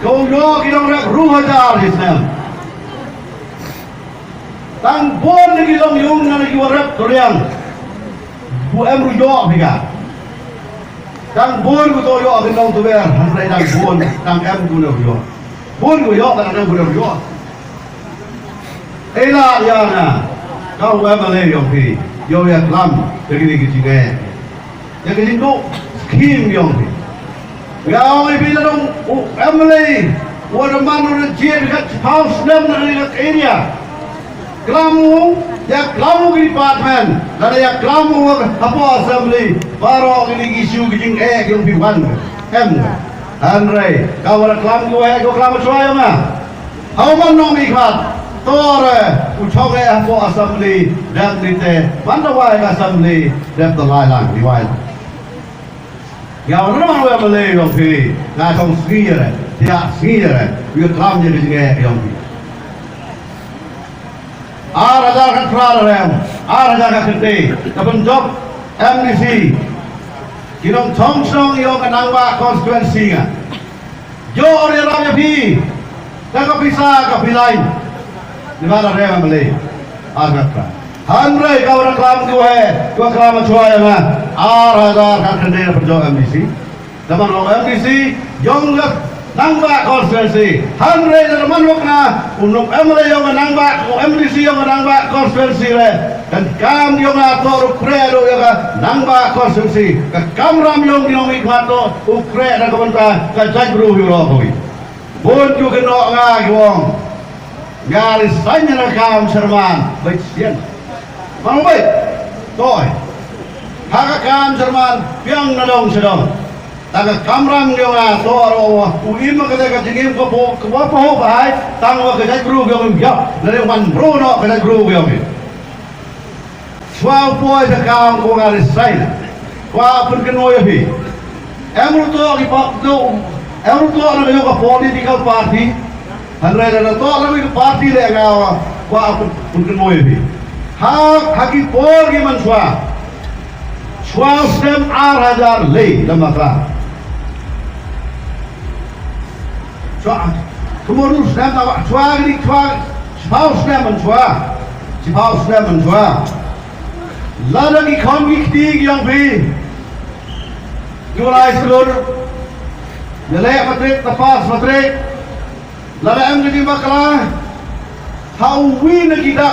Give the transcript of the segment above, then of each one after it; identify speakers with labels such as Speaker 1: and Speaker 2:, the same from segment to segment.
Speaker 1: kau yo kita orang ruhajar Islam. Tang bon lagi long yung na lagi warap koreang. Bu em rujo pika. Tang bon ku to yo akin long tu ber, hasrai tang bon, tang em ku na rujo. Bon ku yo tang em ku na rujo. Ela ya na. Kau em ale yo pi. Yo ya lam lagi lagi jinge. Ya ke jindu skim yo pi. Gao pi na dong em ale. Wa man ru jie kat house nem na kat area. Kelamu, ya kelamu ke department, dan ya kelamu apa assembly, baru ini isu kejing yang piwan, Andre, kau ada kelamu kau kelamu cuai mana? Kau mana ikat? Tore, ucap apa assembly, dan nite, mana wai assembly, dan terlalang diwai. Ya orang mana boleh yang pi, ngasong sihir, dia sihir, dia kelamu jadi kejing yang pi. Araja kan perang, araja kan kerja. Tapi job MDC, kita thong yang kenangba konstituensi kan. Jo orang ramai pi, tak bisa lain. Di mana mereka beli? Araja perang. Handrai kau orang kelam kau kelam cuai mana? Araja kan kerja berjob MDC. Tapi orang MDC, yang nangba konstituensi, handrai dalam mana untuk MLA yang nangba, MDC yang nangba konstituensi le, dan kam yang atur ukredo yang nangba konstituensi, kamram yang ikmato ukredo dan kementerian kajak beruhur. Pun juga nak ngah wong, garis sanya nakam serman, baik sian, mana baik, toy, hak kam serman, piang nadong sedang. Taga kamram dia orang tua uim kerja kerja ke apa bahai tangwa kerja guru dia orang biar dari man bro nak kerja guru dia orang suau poy sekam kau ngaris saya kau pun kena ya bi emru tu lagi pak tu emru tu lagi ke political party handrai ada tu lagi ke party le kau pun kena ya bi haki por gimana suau stem arajar le dalam makra kemudian sudah tahu cuak ini cuak sebab sudah mencuak lagi konflik yang bi mulai seluruh jelek matrik tepas matrik lalu em jadi bakal hawi nak kita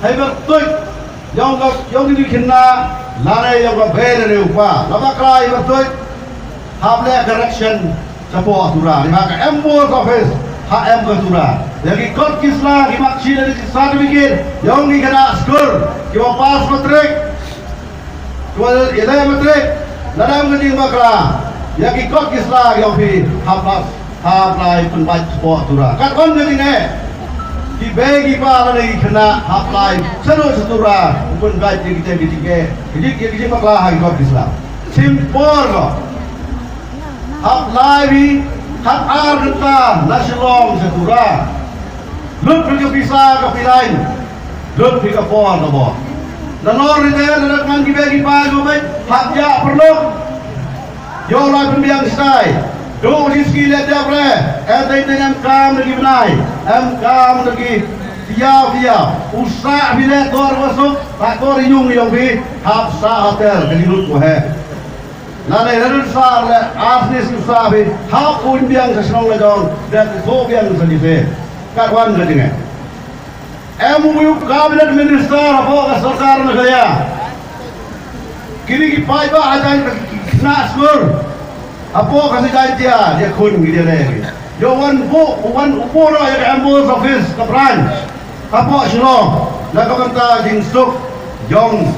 Speaker 1: hai betul yang ini kena lalu yang berbeda dari upah lalu bakal betul hable correction Siapa atura? Lima ke Ambos Office HM ke atura. Jadi kot kislah lima kecil dari sertifikat yang ni kena skor. Kau pas matrik, kau ada matrik, dalam kerja bakal. Jadi kot kislah yang fi haplai penbaik sebuah atura. Kat kon jadi ni, di bagi para lagi kena haplai seru atura pun baik kita. Jadi kita bakal hari kot kislah. Simpor kau. Hak lain, hak arta, nasional setura. Lut pergi bisa ke lain, lut pergi ke por nabo. Dan orang itu adalah kan dibagi pagi baik, hak ya perlu. Jauh lagi pembiang stay. Dua skill ada apa? Ada dengan kam lagi benai, kam lagi via. Usah bila tor masuk, tak tor inyung yang bi, hak sah hotel jadi lut kuhe. Lalu hari sar le asnis kusabi hak pun biang sesenang lejong dan so biang sendiri kawan kedingan. MU kabinet minister apa kesarkar negara. Kini kipai ba aja kena skor. Apa kasih janji dia kun gitu lagi. Jawan upo lo yang Ambos Office ke branch. Apa silo nak kata jingsuk jong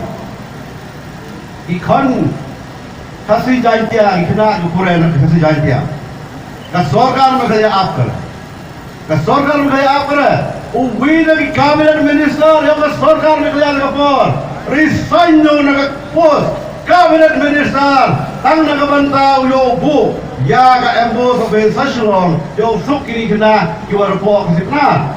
Speaker 1: ikon kasih janji kena ukuran kasih janji. Kesorkan mereka apa? Kesorkan mereka apa? Ubi lagi kabinet minister yang kesorkan mereka kapor. Resign yang nak post kabinet minister tang nak bantau yo bu ya ka embo so ben sashron yo suk kini kena kiwar po kasih kena.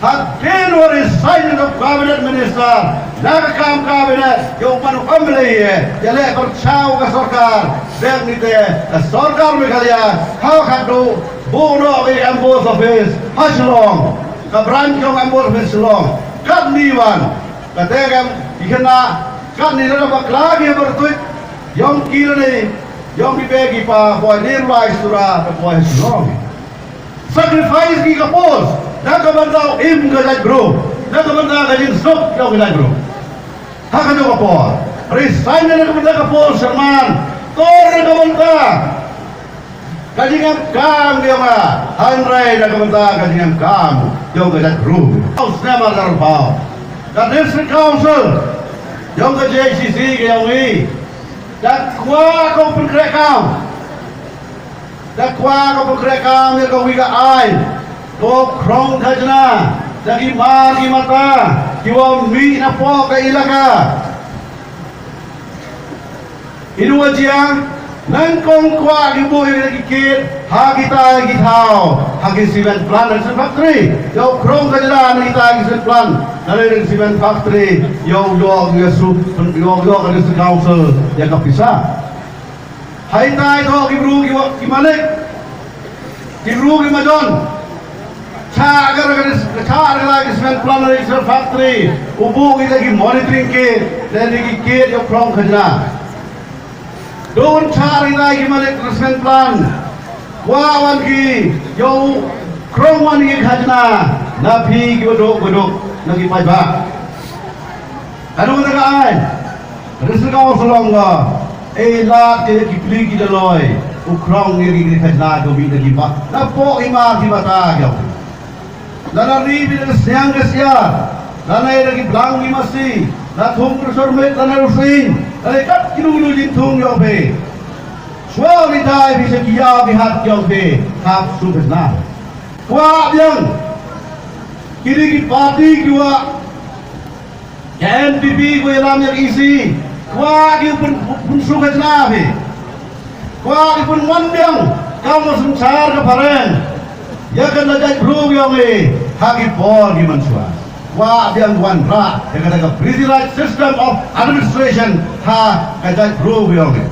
Speaker 1: Hadin or resigning of cabinet minister, nakakam cabinet, yung manukamli, yale korchaw ka sarkar, dek nite, sarkar Meghalaya, hawak do, buno kay Ambos office, hasilong, kabran yung Ambos office silong, kadniwan, kategam, ikana, kadnila na baklagi ang bertuit, yung kilo ni, yung bibegi pa, buhay nirwais tura, buhay silong. Sacrifice ki kapos, nakabanda im gajay bro, nakabanda gajin sok yung gajay bro. Haka nyo kapos, resign na nakabanda kapos, Sherman, tor nakabanda. Kajingam kam yung hanray nakabanda kajingam kam yung gajay bro. House naman karapao. The District Council, yung ka JCC kayong dakwa kong pagrekam. Dakwa ko pagrekam ya kau wiga ay to krong kajna dagi mar ki mata kiwa mi na po ka ilaka inuwa jiang nang kong kwa ki boy lagi kit ha kita githao hagi cement plant and factory yo krong kajna na kita cement plant dari cement factory yo yesu yo ka District Council ya kapisa hai tai ko kibru ki malik kibru ki majon cha agar lagi cement plant dari cement factory ubu ki lagi monitoring ke dan ki ke yo from khajna don cha lagi malik cement plant wawan ki yo krongwan ki khajna na phi ki bodok nagi pai ba anu ta ai District Council longa la ke kipli ki daloi ukrong ni khajna go bi nagi ba na po imar di mata gyo na ri bi na siang ke sia na lagi blang ni masi na thung professor met na rusin ale kat kinulu jin thung yo be swal ni dai bi se kiya bi hat yo be kap su khajna kwa byang kiri ki party kiwa NPP ko ilam yak isi kwa ki pun su khajna be kwa ki pun wanbyang kamu sumsar ka paren ya kan lajai bro yo me hagi por gi mansua kwa byang wan ra ya kan ka pressurized system of administration ha lajai bro yo me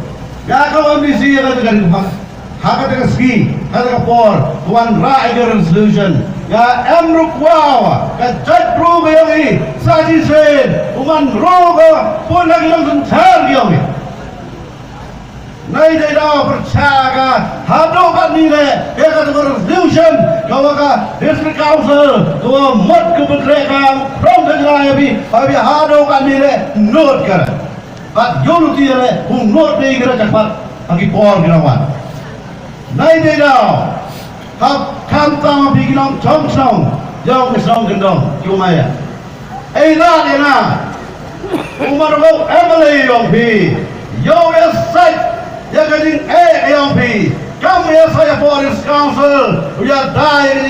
Speaker 1: ya ka ambisi ya kan haka ka ski haka por wan ra ya resolution ya emru kwa ka lajai bro yo me saji sen uman roga pun lagi lang sumsar yo me नहीं दे रहा प्रचार का हाथों का नीले एक other resolution कवा का district council कवा मत को बदले का from the line अभी हाथों का नीले note कर बात जो लुटी है वो note नहीं कर चक्कर अभी पॉल गिरावा नहीं दे रहा हम काम ताम अभी गिराम चौंक चौंक जाओ के चौंक गंदम क्यों माया ऐ ना देना उमर वो MLA यों भी यो ये सच ya kading AMP kami ya saya Forest Council ya dai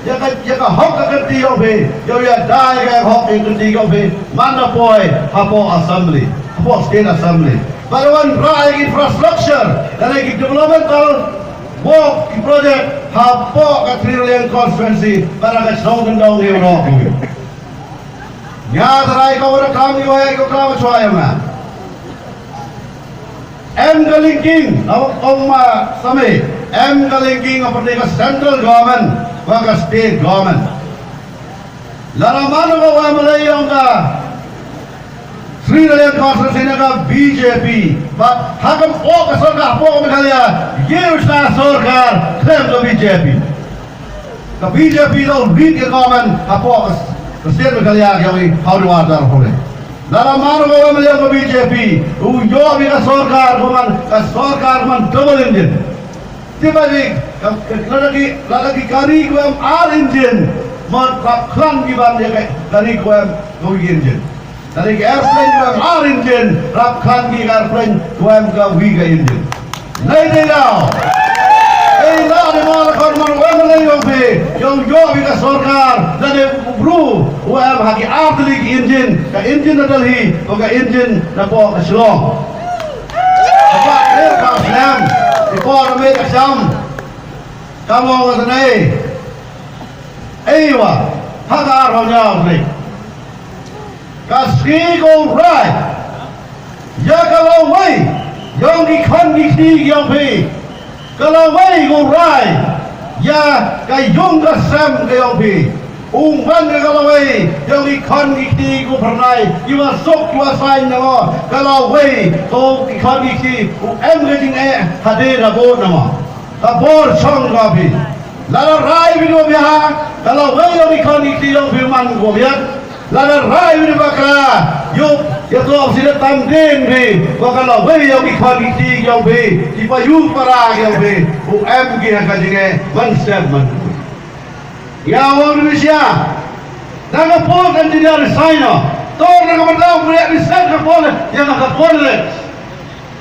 Speaker 1: ya ka hok ka ti yo be ya dai ka hok ka ti yo be mana poi hapo assembly hapo state assembly balawan rai infrastructure dan lagi developmental work project hapo ka trillion constituency para ka song dong yo ro ya rai ka ora kami wa ko ka chwa ma M linking awak same M linking apne ka central government wa ka state government laraman ko wa malayong ka Sri Lanka Constitution ka BJP ba hakam o ka sarkar po Meghalaya ye usna sarkar claim to BJP ka BJP do lead the government apo ka state Meghalaya yawi how do order hole Laraman ko malayong ka BJP yo bi ka sarkar man double engine tiba di lalaki kari ko am R engine man klan ki ban ye kari ko am go engine dari airplane ko am R engine rap klan ki airplane ko am ka wi ka engine nahi de rao ei la de mal kon man ko malayong pe yo bi ka sarkar dane bro wo am hagi artlik engine ka engine na dalhi o ka engine na po ka Shillong apa ka slam ipor me ka sam kamo ka tanay aywa hagar hanya kasih kau rai ya kalau wei yang ikan di yang pi kalau wei kau rai ya kayung kasam yang pi umpan kalau wei yang ikan di kau pernah iwa sok iwa sain nama kalau wei kau ikan di gajing hadir abon nama abor song kapi lalu rai video biha kalau wei yang ikan di yang pi man kau biar lalu rai video bakra yuk ya tu abis tamden be kalau wei yang ikan di yang pi ipayu para yang pi gini gajing man step man ya orang Indonesia nak pol kan jadi resign tor nak berdau boleh resign ke pol yang nak pol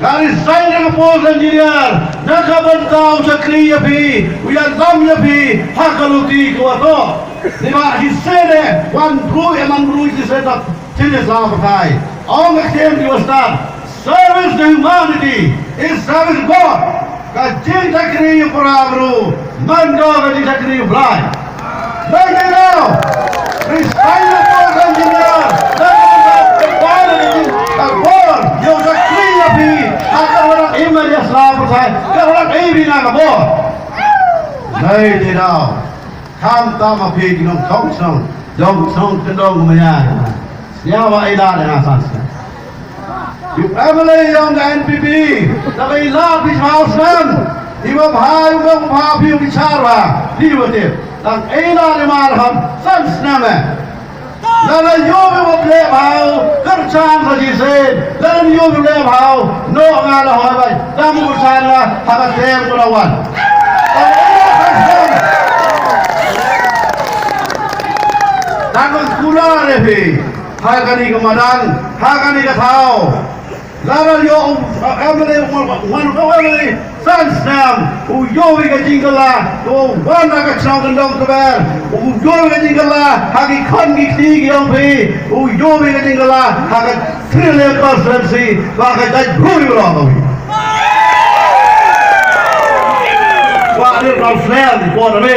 Speaker 1: kan resign nak pol kan jadi nak berdau sakri ya pi uya dam ya pi hakaluti ko to lima hisene one blue and blue is set up jenis lah pakai orang yang di wastan service to humanity is service God kajing sakri para bro mando kajing sakri blind baik now resign for engineer dan kepala karbon yang sakri api akan orang iman ya selamat saya kalau orang ini nak apa baik now kam tam api ginong jong kendong kumaya nyawa ila dengan sansa you family yang NPP tapi lah di house man ibu bahai ibu bahapi bicara di betul dan ila di marham sans nama lalu yobi boleh bau kerjaan saja sen lalu yobi boleh bau no ngalah apa kamu bersama habat tem kulawan takut kula repi hakani kemadan hakani katau lalu yo amne wan kawali sansam uyowi ka jingala to wana ka chang ndong kabar uyowi ka jingala hagi khon gi ti gi pi uyowi ka jingala haga thriller conference wa ka dai brui ro ba wa ni ro flare di por me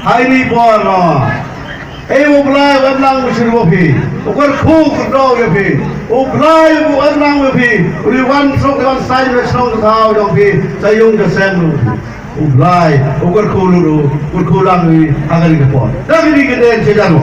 Speaker 1: hai ni por no वो बुलाए वो अबलांग में शुरू भी उकर खूब करदो ये भी वो बुलाए वो अबलांग में भी उन्हें वन सोक वन साइड में स्नों का थाव जो भी सायुं का सैम लो वो बुलाए उकर खूब लो उकर खूब लांग में आगे निकल पॉ तभी निकल दें चेजानो